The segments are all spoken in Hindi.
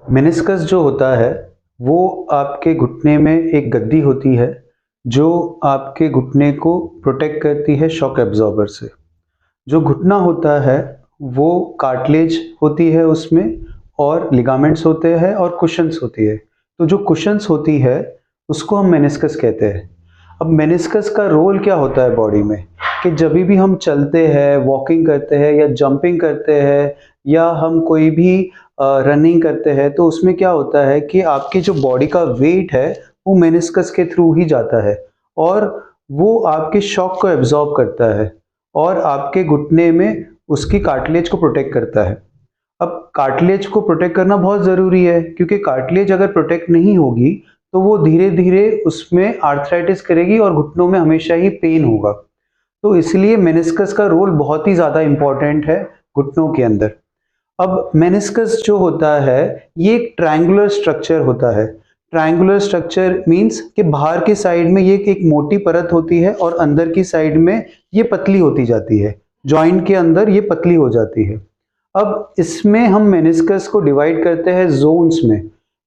मेनिस्कस जो होता है वो आपके घुटने में एक गद्दी होती है जो आपके घुटने को प्रोटेक्ट करती है शॉक एब्जॉर्बर से। जो घुटना होता है वो कार्टिलेज होती है उसमें, और लिगामेंट्स होते हैं और कुशन्स होती है। तो जो कुशन्स होती है उसको हम मेनिस्कस कहते हैं। अब मेनिस्कस का रोल क्या होता है बॉडी में, कि जब भी हम चलते हैं, वॉकिंग करते हैं या जंपिंग करते हैं या हम कोई भी रनिंग करते हैं, तो उसमें क्या होता है कि आपकी जो बॉडी का वेट है वो मेनिस्कस के थ्रू ही जाता है और वो आपके शॉक को एब्जॉर्ब करता है और आपके घुटने में उसकी कार्टिलेज को प्रोटेक्ट करता है। अब कार्टिलेज को प्रोटेक्ट करना बहुत ज़रूरी है, क्योंकि कार्टिलेज अगर प्रोटेक्ट नहीं होगी तो वो धीरे धीरे उसमें आर्थराइटिस करेगी और घुटनों में हमेशा ही पेन होगा। तो इसलिए मेनिस्कस का रोल बहुत ही ज़्यादा इम्पॉर्टेंट है घुटनों के अंदर। अब मेनिस्कस जो होता है ये एक ट्रायंगुलर स्ट्रक्चर होता है। ट्रायंगुलर स्ट्रक्चर मींस कि बाहर की साइड में ये एक मोटी परत होती है और अंदर की साइड में ये पतली होती जाती है। जॉइंट के अंदर ये पतली हो जाती है। अब इसमें हम मेनिस्कस को डिवाइड करते हैं जोन्स में,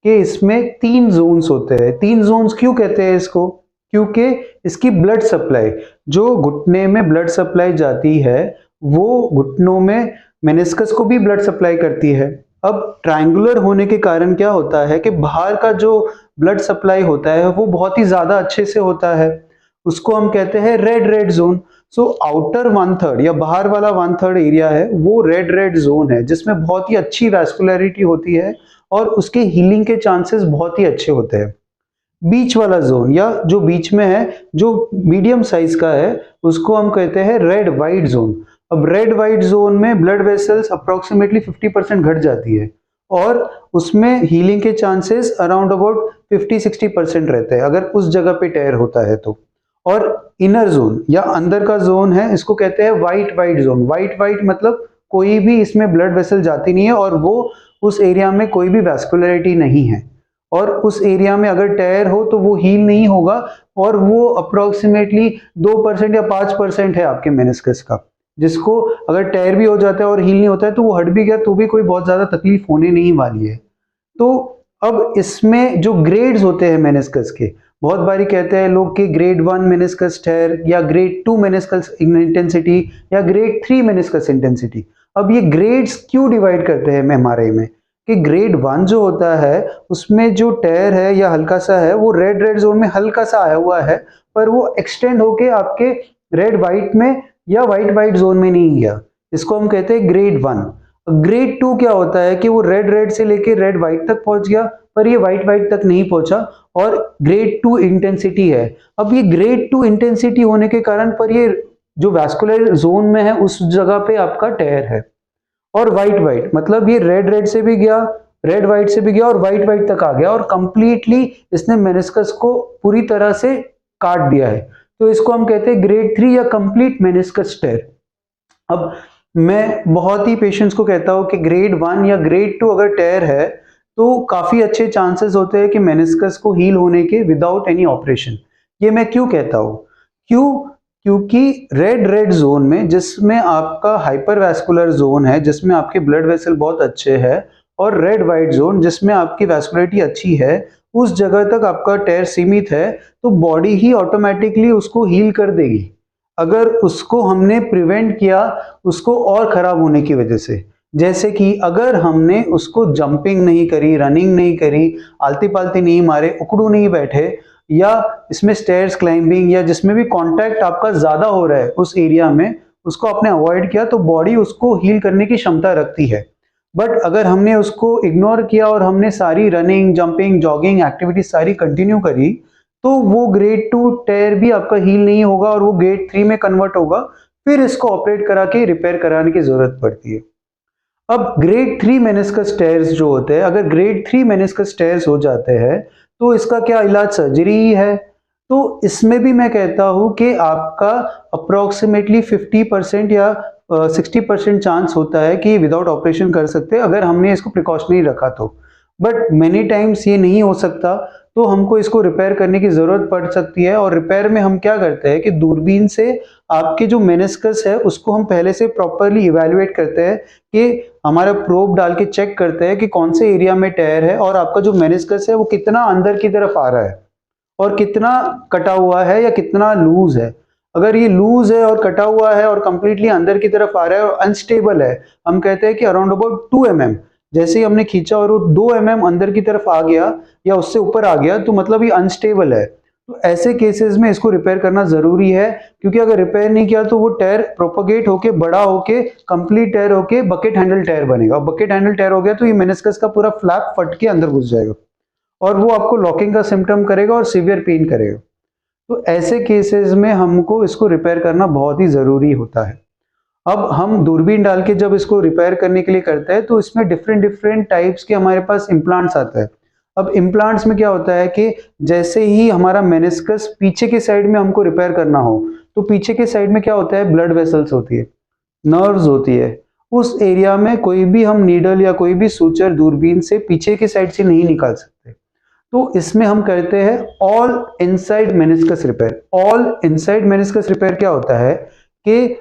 कि इसमें 3 जोन्स होते हैं। 3 जोन्स क्यों कहते हैं इसको? क्योंकि इसकी ब्लड सप्लाई, जो घुटने में ब्लड सप्लाई जाती है वो घुटनों में मेनिस्कस को भी ब्लड सप्लाई करती है। अब ट्रायंगुलर होने के कारण क्या होता है कि बाहर का जो ब्लड सप्लाई होता है वो बहुत ही ज्यादा अच्छे से होता है, उसको हम कहते हैं रेड जोन। सो आउटर 1/3 या बाहर वाला 1/3 एरिया है वो रेड जोन है, जिसमें बहुत ही अच्छी वैस्कुलरिटी होती है और उसके हीलिंग के चांसेस बहुत ही अच्छे होते हैं। बीच वाला जोन या जो बीच में है, जो मीडियम साइज का है, उसको हम कहते हैं रेड वाइट जोन। अब रेड वाइट जोन में ब्लड वेसल्स अप्रोक्सीमेटली 50% घट जाती है और उसमें हीलिंग के चांसेस अराउंड अबाउट 50-60% रहते हैं अगर उस जगह पे टेयर होता है तो। और इनर जोन या अंदर का जोन है, इसको कहते हैं वाइट जोन। वाइट मतलब कोई भी इसमें ब्लड वेसल जाती नहीं है और वो उस एरिया में कोई भी वैस्कुलरिटी नहीं है, और उस एरिया में अगर टेयर हो तो वो हील नहीं होगा, और वो अप्रोक्सीमेटली 2% या 5% है आपके मेनिस्कस का, जिसको अगर टेयर भी हो जाता है और हील नहीं होता है तो वो हट भी गया तो भी कोई बहुत ज्यादा तकलीफ होने नहीं वाली है। तो अब इसमें जो ग्रेड्स होते हैं मेनिस्कस के, बहुत बारी कहते हैं लोग कि ग्रेड 1 मेनिस्कस टेयर या ग्रेड 2 मेनिस्कस इंटेंसिटी या ग्रेड 3 मेनिस्कस इंटेंसिटी। अब ये ग्रेड्स क्यों डिवाइड करते हैं एमआरआई में, कि ग्रेड 1 जो होता है उसमें जो टेयर है या हल्का सा है वो रेड जोन में हल्का सा आया हुआ है, पर वो एक्सटेंड होके आपके रेड वाइट में या वाइट जोन में नहीं गया, इसको हम कहते हैं ग्रेड 1। ग्रेड 2 क्या होता है कि वो रेड से लेके रेड वाइट तक पहुंच गया पर ये वाइट तक नहीं पहुंचा, और ग्रेड 2 इंटेंसिटी है। अब ये ग्रेड 2 इंटेंसिटी होने के कारण पर ये जो वैस्कुलर जोन में है उस जगह पे आपका टेयर है। और वाइट मतलब ये रेड से भी गया, रेड वाइट से भी गया और वाइट तक आ गया और कंप्लीटली इसने मेनिस्कस को पूरी तरह से काट दिया है। तो इसको हम कहते हैं ग्रेड 3 या कंप्लीट मेनिस्कस टेयर। अब मैं बहुत ही पेशेंट्स को कहता हूं कि ग्रेड 1 या ग्रेड 2 अगर टेयर है तो काफी अच्छे चांसेस होते हैं कि मेनिस्कस को हील होने के विदाउट एनी ऑपरेशन। ये मैं क्यों कहता हूं? क्योंकि रेड जोन में, जिसमें आपका हाइपरवैस्कुलर जोन है, जिसमें आपके ब्लड वेसल बहुत अच्छे हैं, और रेड वाइट जोन जिसमें आपकी वैस्कुलरिटी अच्छी है, उस जगह तक आपका टेयर सीमित है, तो बॉडी ही ऑटोमेटिकली उसको हील कर देगी। अगर उसको हमने प्रिवेंट किया उसको और खराब होने की वजह से, जैसे कि अगर हमने उसको जंपिंग नहीं करी, रनिंग नहीं करी, आलती पालती नहीं मारे, उकड़ू नहीं बैठे, या इसमें स्टेयर्स क्लाइंबिंग या जिसमें भी कांटेक्ट आपका ज्यादा हो रहा है उस एरिया में, उसको आपने अवॉइड किया, तो बॉडी उसको हील करने की क्षमता रखती है। बट अगर हमने उसको इग्नोर किया और हमने सारी रनिंग, जंपिंग, जॉगिंग एक्टिविटी सारी कंटिन्यू करी, तो वो ग्रेड 2 टेयर भी आपका हील नहीं होगा और वो ग्रेड 3 में कन्वर्ट होगा, फिर इसको ऑपरेट करा के रिपेयर कराने की जरूरत पड़ती है। अब ग्रेड 3 मेनिस्कस टेयर्स जो होते हैं, अगर ग्रेड 3 मेनिस्कस टेयर्स हो जाते हैं तो इसका क्या इलाज? सर्जरी ही है। तो इसमें भी मैं कहता हूं कि आपका अप्रोक्सीमेटली 50% या 60% चांस होता है कि विदाउट ऑपरेशन कर सकते हैं अगर हमने इसको प्रिकॉशनरी रखा तो। बट मेनी टाइम्स ये नहीं हो सकता, तो हमको इसको रिपेयर करने की ज़रूरत पड़ सकती है। और रिपेयर में हम क्या करते हैं कि दूरबीन से आपके जो मेनिस्कस है उसको हम पहले से प्रॉपरली इवैल्यूएट करते हैं कि हमारा प्रोब डाल के चेक करते हैं कि कौन से एरिया में टेयर है और आपका जो मेनिस्कस है वो कितना अंदर की तरफ आ रहा है और कितना कटा हुआ है या कितना लूज है। अगर ये लूज है और कटा हुआ है और कंप्लीटली अंदर की तरफ आ रहा है और अनस्टेबल है, हम कहते हैं कि अराउंड अबाउट 2 mm, जैसे ही हमने खींचा और वो 2 mm अंदर की तरफ आ गया या उससे ऊपर आ गया तो मतलब ये अनस्टेबल है। तो ऐसे केसेस में इसको रिपेयर करना जरूरी है, क्योंकि अगर रिपेयर नहीं किया तो वो टायर प्रोपोगेट होके बड़ा होके कंप्लीट टायर होके बकेट हैंडल टायर बनेगा। बकेट हैंडल टायर हो गया तो ये मेनिस्कस का पूरा फ्लैप फट के अंदर घुस जाएगा और वो आपको लॉकिंग का सिम्टम करेगा और सीवियर पेन करेगा। तो ऐसे केसेस में हमको इसको रिपेयर करना बहुत ही ज़रूरी होता है। अब हम दूरबीन डाल के जब इसको रिपेयर करने के लिए करते हैं तो इसमें डिफरेंट टाइप्स के हमारे पास इम्प्लांट्स आता है। अब इम्प्लांट्स में क्या होता है कि जैसे ही हमारा मेनिस्कस पीछे के साइड में हमको रिपेयर करना हो तो पीछे के साइड में क्या होता है, ब्लड वेसल्स होती है, नर्व्स होती है। उस एरिया में कोई भी हम नीडल या कोई भी सूचर दूरबीन से पीछे के साइड से नहीं निकाल सकते। तो इसमें हम करते हैं all inside meniscus repair. All inside meniscus repair क्या होता है कि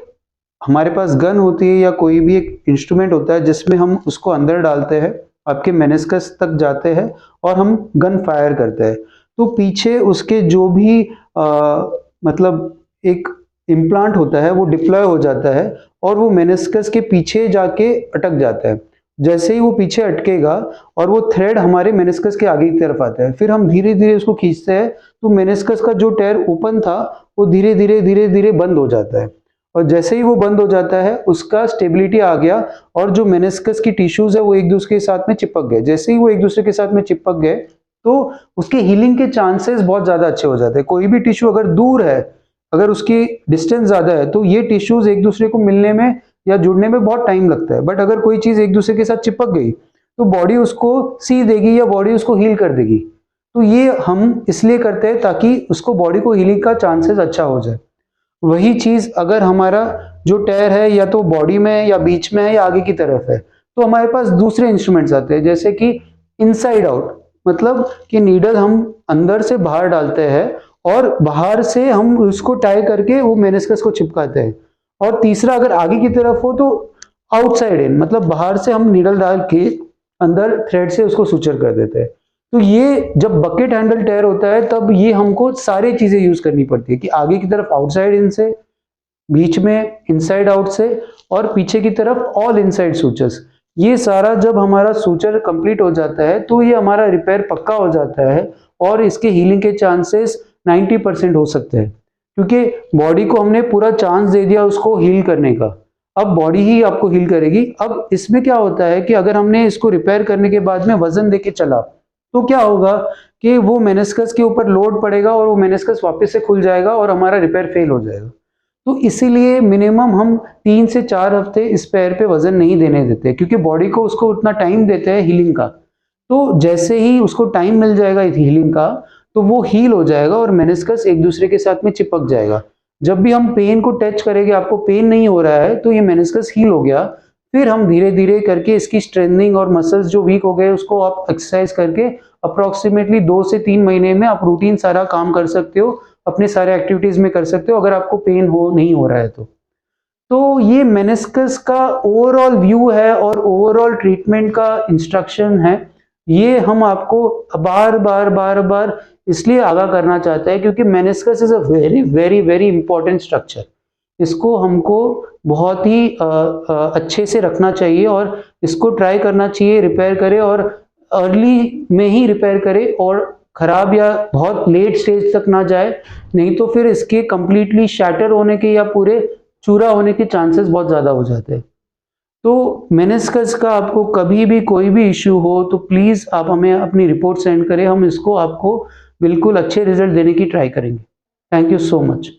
हमारे पास गन होती है या कोई भी एक इंस्ट्रूमेंट होता है जिसमें हम उसको अंदर डालते हैं, आपके मेनिस्कस तक जाते हैं और हम गन फायर करते हैं। तो पीछे उसके जो भी मतलब एक इम्प्लांट होता है वो डिप्लॉय हो जाता है और वो मेनिस्कस के पीछे जाके अटक जाता है। जैसे ही वो पीछे अटकेगा और वो थ्रेड हमारे मेनिस्कस के आगे की तरफ आता है, फिर हम धीरे धीरे उसको खींचते हैं तो मेनिस्कस का जो टायर ओपन था वो धीरे धीरे बंद हो जाता है। और जैसे ही वो बंद हो जाता है उसका स्टेबिलिटी आ गया और जो मेनिस्कस की टिश्यूज है वो एक दूसरे के साथ में चिपक गए। जैसे ही वो एक दूसरे के साथ में चिपक गए तो उसके हीलिंग के चांसेस बहुत ज़्यादा अच्छे हो जाते हैं। कोई भी टिश्यू अगर दूर है, अगर उसकी डिस्टेंस ज़्यादा है तो ये टिश्यूज एक दूसरे को मिलने में या जुड़ने में बहुत टाइम लगता है। बट अगर कोई चीज़ एक दूसरे के साथ चिपक गई तो बॉडी उसको सी देगी या बॉडी उसको हील कर देगी। तो ये हम इसलिए करते हैं ताकि उसको बॉडी को हीलिंग का चांसेस अच्छा हो जाए। वही चीज़ अगर हमारा जो टायर है या तो बॉडी में है या बीच में है या आगे की तरफ है तो हमारे पास दूसरे इंस्ट्रूमेंट्स आते हैं, जैसे कि इनसाइड आउट, मतलब कि नीडल हम अंदर से बाहर डालते हैं और बाहर से हम उसको टाई करके वो मेनिस्कस को चिपकाते हैं। और तीसरा अगर आगे की तरफ हो तो आउटसाइड इन, मतलब बाहर से हम नीडल डाल के अंदर थ्रेड से उसको सुचर कर देते हैं। तो ये जब बकेट हैंडल टायर होता है तब ये हमको सारी चीजें यूज करनी पड़ती है कि आगे की तरफ आउटसाइड इन से, बीच में इनसाइड आउट से और पीछे की तरफ ऑल इनसाइड सूचर्स। ये सारा जब हमारा सूचर कंप्लीट हो जाता है तो ये हमारा रिपेयर पक्का हो जाता है और इसके हीलिंग के चांसेस 90% हो सकते हैं, क्योंकि बॉडी को हमने पूरा चांस दे दिया उसको हील करने का। अब बॉडी ही आपको हील करेगी। अब इसमें क्या होता है कि अगर हमने इसको रिपेयर करने के बाद में वजन देके चला तो क्या होगा कि वो मेनिस्कस के ऊपर लोड पड़ेगा और वो मेनिस्कस वापस से खुल जाएगा और हमारा रिपेयर फेल हो जाएगा। तो इसीलिए मिनिमम हम 3 से 4 हफ्ते इस पैर पे वजन नहीं देने देते, क्योंकि बॉडी को उसको उतना टाइम देते हैं हीलिंग का। तो जैसे ही उसको टाइम मिल जाएगा हीलिंग का तो वो हील हो जाएगा और मेनिस्कस एक दूसरे के साथ में चिपक जाएगा। जब भी हम पेन को टच करेंगे, आपको पेन नहीं हो रहा है तो ये मेनिस्कस हील हो गया। फिर हम धीरे धीरे करके इसकी स्ट्रेंथनिंग और मसल्स जो वीक हो गए उसको आप एक्सरसाइज करके अप्रोक्सीमेटली 2 से 3 महीने में आप रूटीन सारा काम कर सकते हो, अपने सारे एक्टिविटीज में कर सकते हो, अगर आपको पेन नहीं हो रहा है तो ये मेनिस्कस का ओवरऑल व्यू है और ओवरऑल ट्रीटमेंट का इंस्ट्रक्शन है। ये हम आपको बार बार इसलिए आगाह करना चाहते हैं क्योंकि meniscus is a very important structure. इसको हमको बहुत ही अच्छे से रखना चाहिए और इसको ट्राई करना चाहिए रिपेयर करे, और अर्ली में ही रिपेयर करे और खराब या बहुत लेट स्टेज तक ना जाए, नहीं तो फिर इसके कंप्लीटली शैटर होने के या पूरे चूरा होने के चांसेस बहुत ज़्यादा हो जाते हैं। तो मेनिस्कस का आपको कभी भी कोई भी इश्यू हो तो प्लीज़ आप हमें अपनी रिपोर्ट सेंड करें, हम इसको आपको बिल्कुल अच्छे रिजल्ट देने की ट्राई करेंगे। Thank you so much.